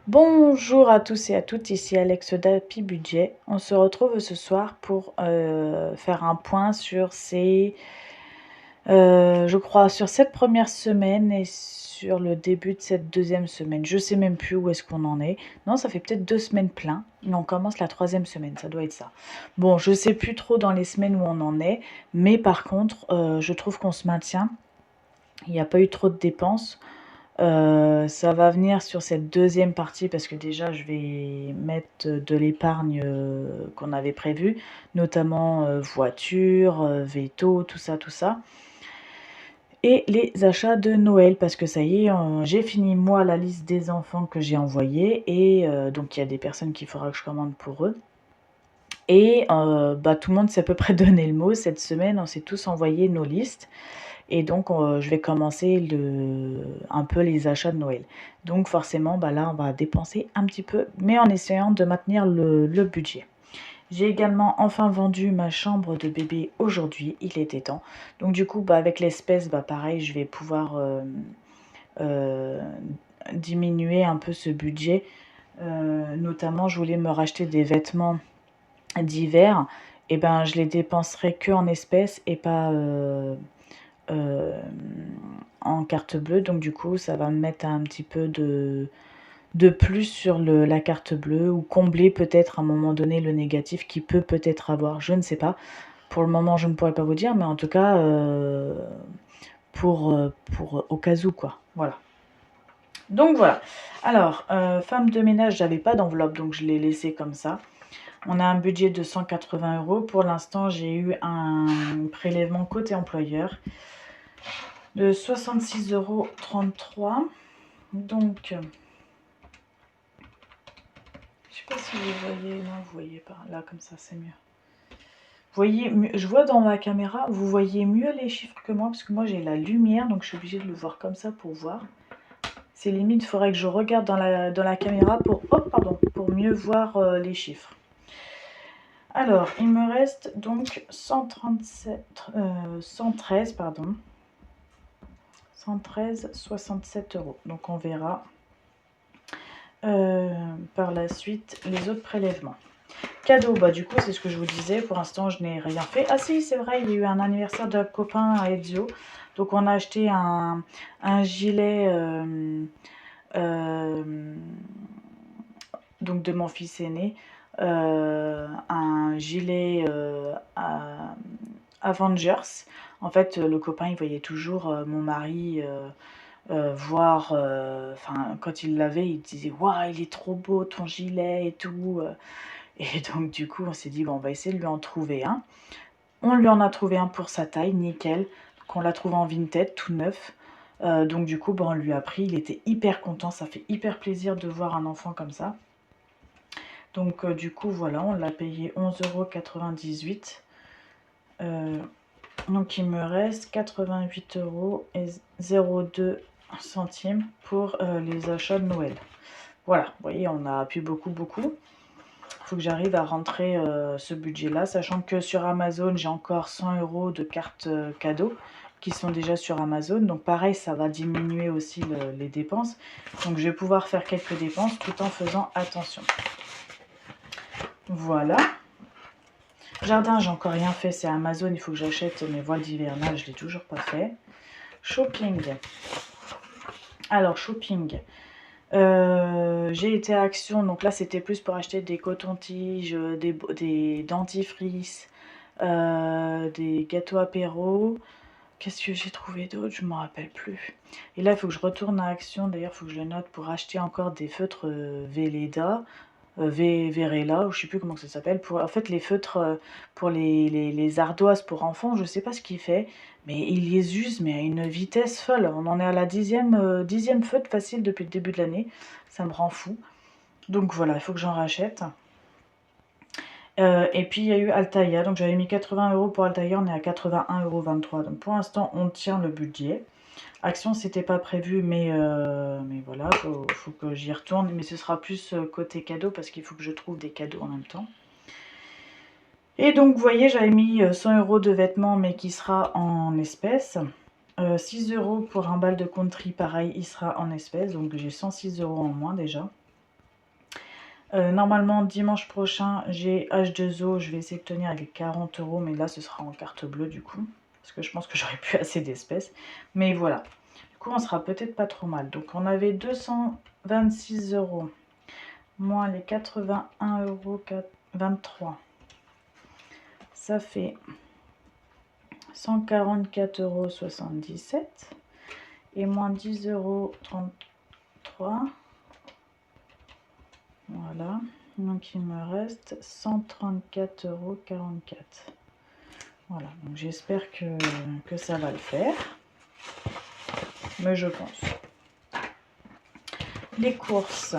Bonjour à tous et à toutes, ici Alex d'Happy Budget. On se retrouve ce soir pour faire un point sur je crois, sur cette première semaine et sur le début de cette deuxième semaine. Je sais même plus où est-ce qu'on en est. Non, ça fait peut-être 2 semaines plein. Mais on commence la troisième semaine, ça doit être ça. Bon, je sais plus trop dans les semaines où on en est, mais par contre, je trouve qu'on se maintient. Il n'y a pas eu trop de dépenses. Ça va venir sur cette deuxième partie parce que déjà je vais mettre de l'épargne qu'on avait prévu, notamment voiture, veto, tout ça, tout ça. Et les achats de Noël parce que ça y est, j'ai fini moi la liste des enfants que j'ai envoyés et donc il y a des personnes qu'il faudra que je commande pour eux. Et bah, tout le monde s'est à peu près donné le mot. Cette semaine, on s'est tous envoyé nos listes. Et donc, je vais commencer un peu les achats de Noël. Donc forcément, bah là, on va dépenser un petit peu, mais en essayant de maintenir le budget. J'ai également enfin vendu ma chambre de bébé aujourd'hui, il était temps. Donc du coup, bah, avec l'espèce, bah, pareil, je vais pouvoir euh, diminuer un peu ce budget. Notamment, je voulais me racheter des vêtements d'hiver. Et ben, je les dépenserai que en espèces et pas euh, en carte bleue. Donc du coup, ça va me mettre un petit peu de plus sur la carte bleue ou combler peut-être à un moment donné le négatif qui peut peut-être avoir. Je ne sais pas. Pour le moment, je ne pourrais pas vous dire, mais en tout cas, pour au cas où, quoi. Voilà. Donc voilà. Alors, femme de ménage, j'avais pas d'enveloppe, donc je l'ai laissé comme ça. On a un budget de 180 €. Pour l'instant, j'ai eu un prélèvement côté employeur de 66,33 €. Donc, je sais pas si vous voyez, non, vous voyez pas, là comme ça c'est mieux. Vous voyez, je vois dans ma caméra, vous voyez mieux les chiffres que moi, parce que moi j'ai la lumière, donc je suis obligée de le voir comme ça pour voir. C'est limite, il faudrait que je regarde dans la caméra pour mieux voir les chiffres. Alors, il me reste donc 113, pardon, 113,67 €. Donc on verra par la suite les autres prélèvements. Cadeau, bah du coup c'est ce que je vous disais, pour l'instant je n'ai rien fait. Ah si, c'est vrai, il y a eu un anniversaire d'un copain à Ezio. Donc on a acheté un gilet donc de mon fils aîné, un gilet Avengers. En fait, le copain il voyait toujours mon mari voir, enfin quand il l'avait, il disait waouh, il est trop beau ton gilet et tout. Et donc du coup, on s'est dit bon, on va essayer de lui en trouver un. On lui en a trouvé un pour sa taille, nickel. Qu'on l'a trouvé en Vinted, tout neuf. Donc du coup, bon, on lui a pris. Il était hyper content. Ça fait hyper plaisir de voir un enfant comme ça. Donc du coup, voilà, on l'a payé 11,98 €. Donc il me reste 88,02 € pour les achats de Noël. Voilà, vous voyez, on a pu beaucoup. Il faut que j'arrive à rentrer ce budget-là, sachant que sur Amazon, j'ai encore 100 € de cartes cadeaux qui sont déjà sur Amazon. Donc pareil, ça va diminuer aussi les dépenses. Donc je vais pouvoir faire quelques dépenses tout en faisant attention. Voilà. Jardin, j'ai encore rien fait, c'est Amazon, il faut que j'achète mes voiles d'hivernage, je ne l'ai toujours pas fait. Shopping. Alors, shopping. J'ai été à Action, donc là c'était plus pour acheter des cotons-tiges, des dentifrices, des gâteaux apéro. Qu'est-ce que j'ai trouvé d'autre? Je ne me rappelle plus. Et là il faut que je retourne à Action, d'ailleurs il faut que je le note pour acheter encore des feutres Velleda. Verella, ou je sais plus comment ça s'appelle, en fait les feutres pour les ardoises pour enfants, je sais pas ce qu'il fait, mais il les use mais à une vitesse folle. On en est à la dixième feutre facile depuis le début de l'année, ça me rend fou. Donc voilà, il faut que j'en rachète. Et puis il y a eu Altaïa, donc j'avais mis 80 € pour Altaïa, on est à 81,23 €. Donc pour l'instant on tient le budget. Action, c'était pas prévu, mais voilà, faut que j'y retourne. Mais ce sera plus côté cadeau parce qu'il faut que je trouve des cadeaux en même temps. Et donc, vous voyez, j'avais mis 100 € de vêtements, mais qui sera en espèces. 6 € pour un bal de country, pareil, il sera en espèces. Donc, j'ai 106 € en moins déjà. Normalement, dimanche prochain, j'ai H2O. Je vais essayer de tenir avec 40 euros, mais là, ce sera en carte bleue du coup. Parce que je pense que j'aurais plus assez d'espèces. Mais voilà. Du coup, on sera peut-être pas trop mal. Donc, on avait 226 euros. Moins les 81 euros 23. Ça fait 144,77 euros. Et moins 10,33 €. Voilà. Donc il me reste 134,44 €. Voilà. Donc j'espère que ça va le faire. Mais je pense. Les courses.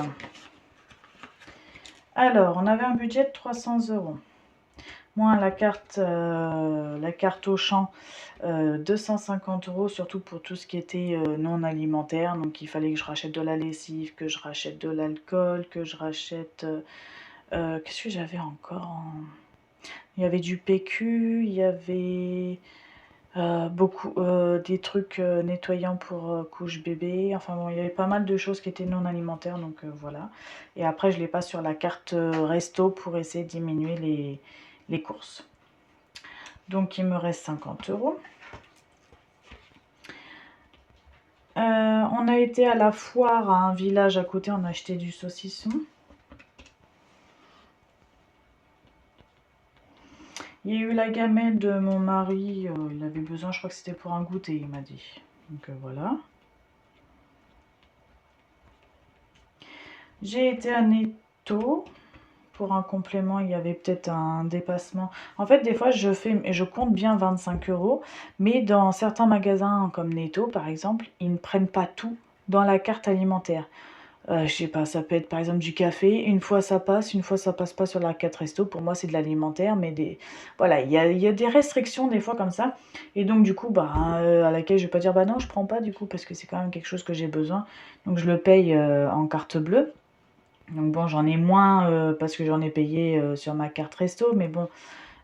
Alors, on avait un budget de 300 €. Moins la carte Auchan, 250 €, surtout pour tout ce qui était non alimentaire. Donc il fallait que je rachète de la lessive, que je rachète de l'alcool, que je rachète... qu'est-ce que j'avais encore Il y avait du PQ, il y avait beaucoup des trucs nettoyants pour couche bébé. Enfin bon, il y avait pas mal de choses qui étaient non alimentaires, donc voilà. Et après, je les passe sur la carte resto pour essayer de diminuer les courses. Donc il me reste 50 €. On a été à la foire à un village à côté, on a acheté du saucisson. Il y a eu la gamelle de mon mari, il avait besoin, je crois que c'était pour un goûter, il m'a dit. Donc voilà. J'ai été à Netto. Pour un complément, il y avait peut-être un dépassement. En fait, des fois, je compte bien 25 €, mais dans certains magasins comme Netto, par exemple, ils ne prennent pas tout dans la carte alimentaire. Je sais pas, ça peut être par exemple du café, une fois ça passe, une fois ça passe pas sur la carte resto. Pour moi, c'est de l'alimentaire, mais voilà, il y a des restrictions des fois comme ça. Et donc, du coup, bah, à laquelle je vais pas dire, bah non, je prends pas du coup, parce que c'est quand même quelque chose que j'ai besoin. Donc, je le paye en carte bleue. Donc bon, j'en ai moins parce que j'en ai payé sur ma carte resto, mais bon,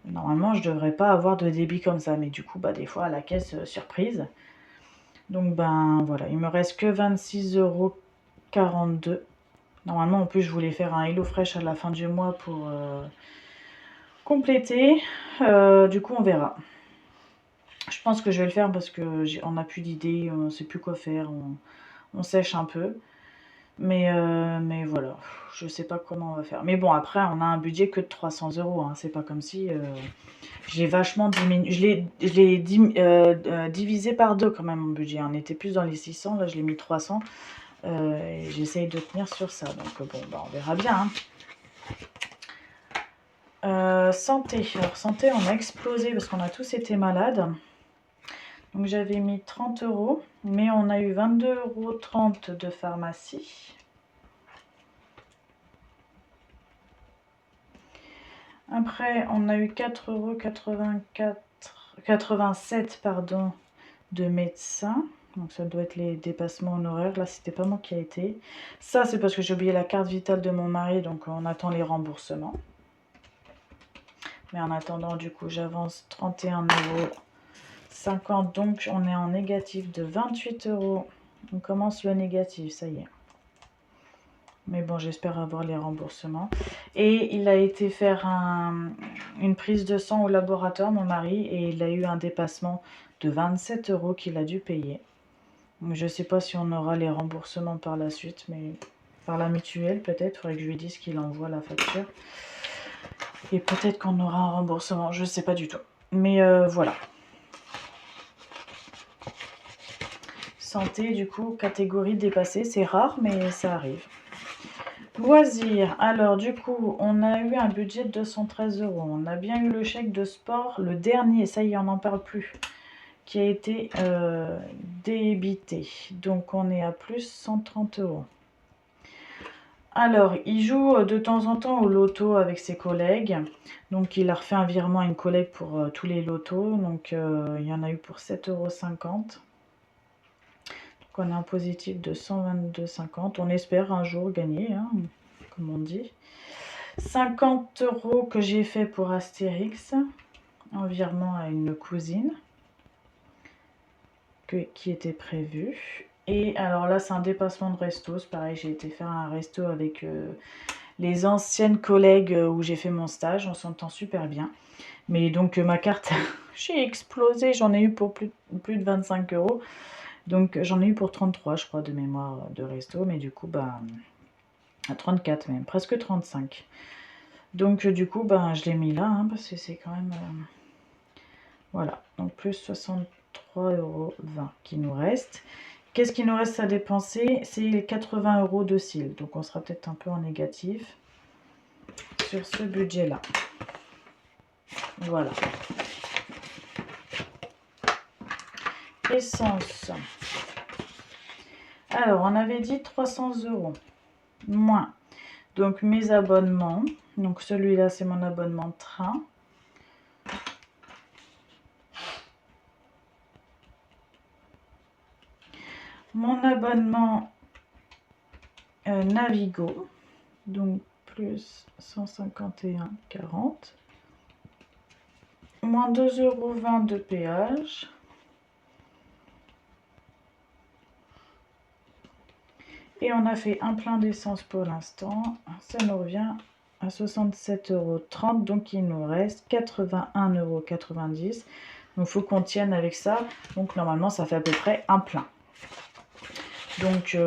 normalement, je devrais pas avoir de débit comme ça. Mais du coup, bah, des fois, à la caisse, surprise. Donc ben voilà, il me reste que 26,42 €. Normalement, en plus, je voulais faire un HelloFresh à la fin du mois pour compléter. Du coup, on verra. Je pense que je vais le faire parce qu'on n'a plus d'idées, on ne sait plus quoi faire, on sèche un peu. Mais voilà, je sais pas comment on va faire. Mais bon, après, on a un budget que de 300 €, hein. C'est pas comme si j'ai vachement diminué. Je l'ai divisé par deux quand même, mon budget. On était plus dans les 600, là je l'ai mis 300. Et j'essaye de tenir sur ça. Donc bon, bah, on verra bien, hein. Santé. Alors santé, on a explosé parce qu'on a tous été malades. Donc j'avais mis 30 €, mais on a eu 22,30 € de pharmacie. Après, on a eu 4,87 € de médecin. Donc ça doit être les dépassements honoraires. Là, c'était pas moi qui a été. Ça, c'est parce que j'ai oublié la carte vitale de mon mari, donc on attend les remboursements. Mais en attendant, du coup, j'avance 31,50 €. Donc, on est en négatif de 28 €. On commence le négatif, ça y est. Mais bon, j'espère avoir les remboursements. Et il a été faire une prise de sang au laboratoire, mon mari, et il a eu un dépassement de 27 € qu'il a dû payer. Donc, je ne sais pas si on aura les remboursements par la suite, mais par la mutuelle peut-être. Il faudrait que je lui dise qu'il envoie la facture. Et peut-être qu'on aura un remboursement, je ne sais pas du tout. Mais voilà. Santé, du coup, catégorie dépassée, c'est rare, mais ça arrive. Loisirs, alors du coup, on a eu un budget de 213 €. On a bien eu le chèque de sport, le dernier, ça y est, on n'en parle plus, qui a été débité. Donc on est à plus 130 €. Alors, il joue de temps en temps au loto avec ses collègues. Donc il a refait un virement à une collègue pour tous les lotos. Donc il y en a eu pour 7,50 €. Donc on a un positif de 122,50 €. On espère un jour gagner, hein, comme on dit. 50 € que j'ai fait pour Astérix, en virement à une cousine, qui était prévu. Et alors là, c'est un dépassement de resto. C'est pareil, j'ai été faire un resto avec les anciennes collègues où j'ai fait mon stage, on s'entend super bien. Mais donc ma carte, j'ai explosé, j'en ai eu pour plus de 25 €. Donc j'en ai eu pour 33, je crois, de mémoire de resto, mais du coup, bah, à 34 même, presque 35. Donc du coup, bah, je l'ai mis là, hein, parce que c'est quand même... voilà, donc plus 63,20 € qui nous reste. Qu'est-ce qui nous reste à dépenser? C'est 80 € de cils, donc on sera peut-être un peu en négatif sur ce budget-là. Voilà. Essence. Alors, on avait dit 300 € moins. Donc, mes abonnements. Donc, celui-là, c'est mon abonnement train. Mon abonnement Navigo. Donc, plus 151,40. Moins 2,20 € de péage. Et on a fait un plein d'essence pour l'instant. Ça nous revient à 67,30 €. Donc il nous reste 81,90 €. Donc il faut qu'on tienne avec ça. Donc normalement ça fait à peu près un plein. Donc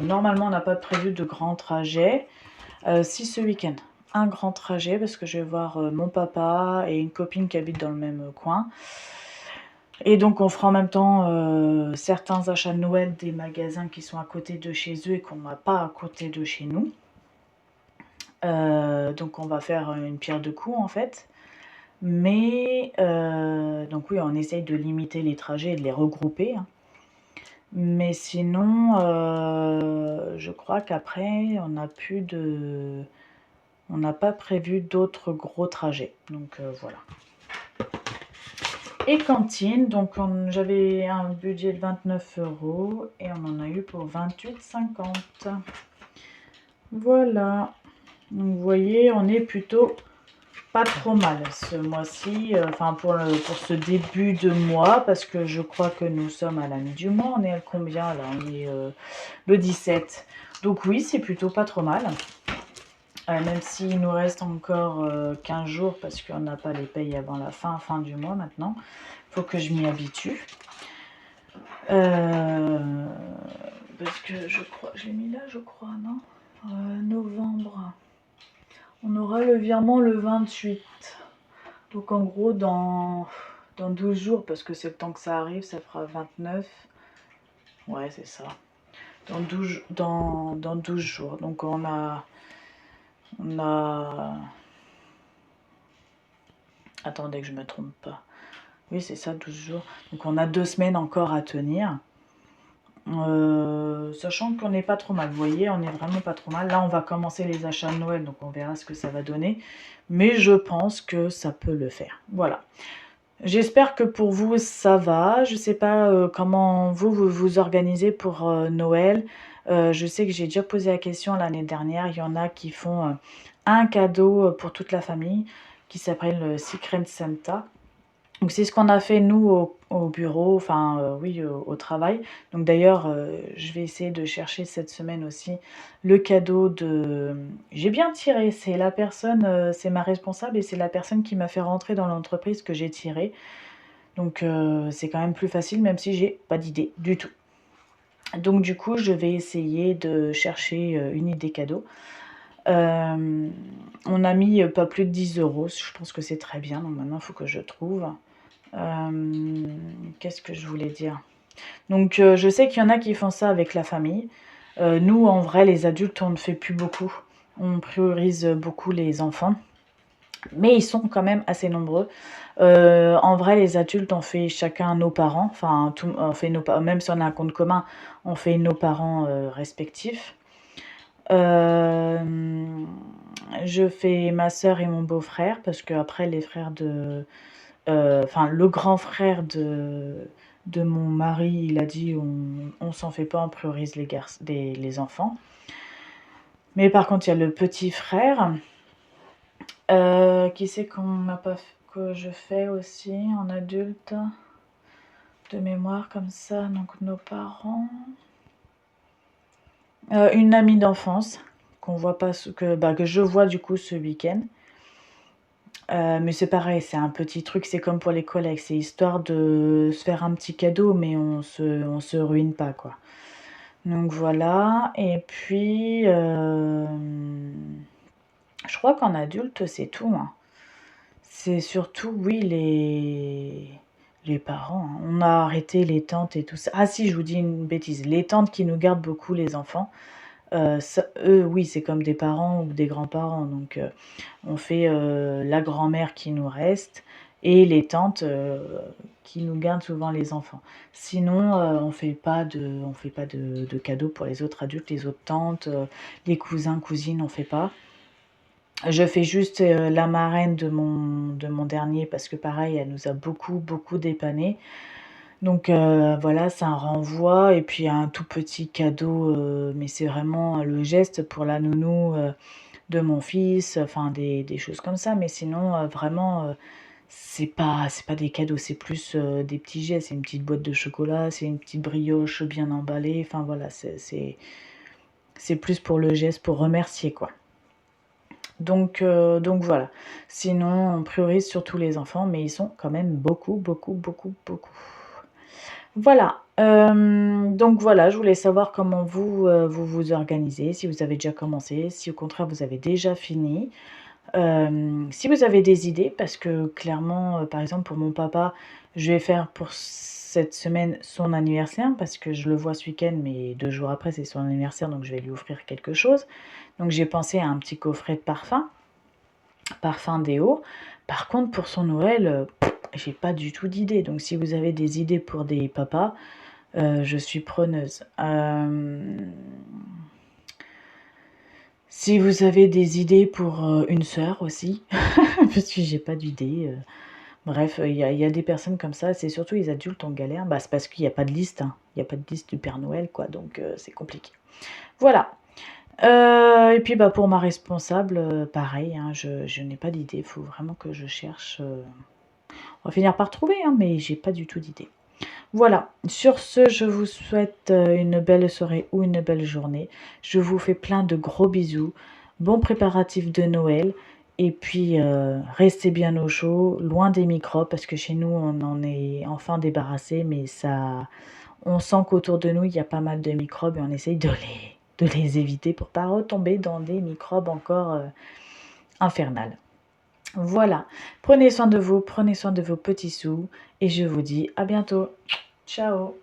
normalement on n'a pas prévu de grands trajets. Si ce week-end, un grand trajet parce que je vais voir mon papa et une copine qui habite dans le même coin. Et donc on fera en même temps certains achats de Noël des magasins qui sont à côté de chez eux et qu'on n'a pas à côté de chez nous. Donc on va faire une pierre deux coups en fait. Mais donc oui, on essaye de limiter les trajets et de les regrouper, hein. Mais sinon, je crois qu'après, on n'a pas prévu d'autres gros trajets. Donc voilà. Et cantine, donc j'avais un budget de 29 € et on en a eu pour 28,50 €. Voilà. Donc vous voyez, on est plutôt pas trop mal ce mois-ci, enfin pour ce début de mois, parce que je crois que nous sommes à la mi du mois. On est à combien là? On est le 17. Donc oui, c'est plutôt pas trop mal. Même s'il nous reste encore 15 jours, parce qu'on n'a pas les payes avant la fin du mois maintenant. Faut que je m'y habitue. Parce que je crois, je l'ai mis là, je crois, non? Novembre. On aura le virement le 28. Donc en gros, dans 12 jours, parce que c'est le temps que ça arrive, ça fera 29. Ouais, c'est ça. Dans 12 jours. Donc on a... Attendez que je me trompe pas. Oui, c'est ça, 12 jours. Donc on a 2 semaines encore à tenir. Sachant qu'on n'est pas trop mal, vous voyez, on n'est vraiment pas trop mal. Là, on va commencer les achats de Noël, donc on verra ce que ça va donner. Mais je pense que ça peut le faire. Voilà. J'espère que pour vous, ça va. Je ne sais pas comment vous organisez pour Noël. Je sais que j'ai déjà posé la question l'année dernière. Il y en a qui font un cadeau pour toute la famille qui s'appelle Secret Santa. Donc c'est ce qu'on a fait nous au bureau, enfin oui au travail. Donc d'ailleurs je vais essayer de chercher cette semaine aussi le cadeau de... J'ai bien tiré, c'est la personne, c'est ma responsable et c'est la personne qui m'a fait rentrer dans l'entreprise que j'ai tiré. Donc c'est quand même plus facile même si j'ai pas d'idée du tout. Donc du coup je vais essayer de chercher une idée cadeau. On a mis pas plus de 10 €, je pense que c'est très bien, donc maintenant il faut que je trouve. Qu'est-ce que je voulais dire? Donc je sais qu'il y en a qui font ça avec la famille. Nous, en vrai, les adultes, on ne fait plus beaucoup. On priorise beaucoup les enfants. Mais ils sont quand même assez nombreux. En vrai, les adultes, on fait chacun nos parents. Enfin, on fait même si on a un compte commun, on fait nos parents respectifs. Je fais ma sœur et mon beau-frère, parce que après les frères de... Enfin, le grand frère de mon mari, il a dit on s'en fait pas, on priorise les enfants. Mais par contre, il y a le petit frère. Qui c'est qu'on n'a pas que je fais aussi en adulte de mémoire comme ça, donc nos parents. Une amie d'enfance qu'on voit pas, que je vois du coup ce week-end. Mais c'est pareil, c'est un petit truc, c'est comme pour les collègues, c'est histoire de se faire un petit cadeau, mais on se ruine pas, quoi. Donc voilà, et puis, je crois qu'en adulte, c'est tout, hein. C'est surtout, oui, les parents, hein. On a arrêté les tantes et tout ça. Ah si, je vous dis une bêtise, les tantes qui nous gardent beaucoup les enfants, eux, oui, c'est comme des parents ou des grands-parents, donc on fait, la grand-mère qui nous reste et les tantes, qui nous gardent souvent les enfants. Sinon, on fait pas de cadeaux pour les autres adultes, les autres tantes, les cousins, cousines, on fait pas. Je fais juste, la marraine de mon dernier parce que pareil, elle nous a beaucoup, beaucoup dépannés. Donc voilà, c'est un renvoi et puis un tout petit cadeau, mais c'est vraiment le geste pour la nounou, de mon fils, enfin des choses comme ça. Mais sinon, vraiment, c'est pas des cadeaux, c'est plus, des petits gestes. C'est une petite boîte de chocolat, c'est une petite brioche bien emballée, enfin voilà, c'est plus pour le geste, pour remercier, quoi. Donc voilà. Sinon, on priorise surtout les enfants, mais ils sont quand même beaucoup, beaucoup, beaucoup, beaucoup. Voilà. Donc voilà, je voulais savoir comment vous vous organisez, si vous avez déjà commencé, si au contraire vous avez déjà fini. Si vous avez des idées, parce que clairement, par exemple pour mon papa, je vais faire pour cette semaine son anniversaire, parce que je le vois ce week-end, mais 2 jours après c'est son anniversaire, donc je vais lui offrir quelque chose. Donc j'ai pensé à un petit coffret de parfum déo. Par contre pour son Noël, j'ai pas du tout d'idées. Donc si vous avez des idées pour des papas, je suis preneuse. Si vous avez des idées pour, une sœur aussi, parce que j'ai pas d'idées, bref, il y a des personnes comme ça, c'est surtout les adultes, on galère. Bah, c'est parce qu'il y a pas de liste, hein. Il y a pas de liste du Père Noël, quoi, donc c'est compliqué. Voilà, et puis, bah, pour ma responsable, pareil, hein, je n'ai pas d'idée, il faut vraiment que je cherche, on va finir par trouver, hein, mais j'ai pas du tout d'idée. Voilà, sur ce, je vous souhaite une belle soirée ou une belle journée. Je vous fais plein de gros bisous. Bon préparatif de Noël. Et puis, restez bien au chaud, loin des microbes, parce que chez nous, on en est enfin débarrassé, mais ça, on sent qu'autour de nous, il y a pas mal de microbes et on essaye de les éviter pour pas retomber dans des microbes encore infernales. Voilà, prenez soin de vous, prenez soin de vos petits sous, et je vous dis à bientôt. Ciao.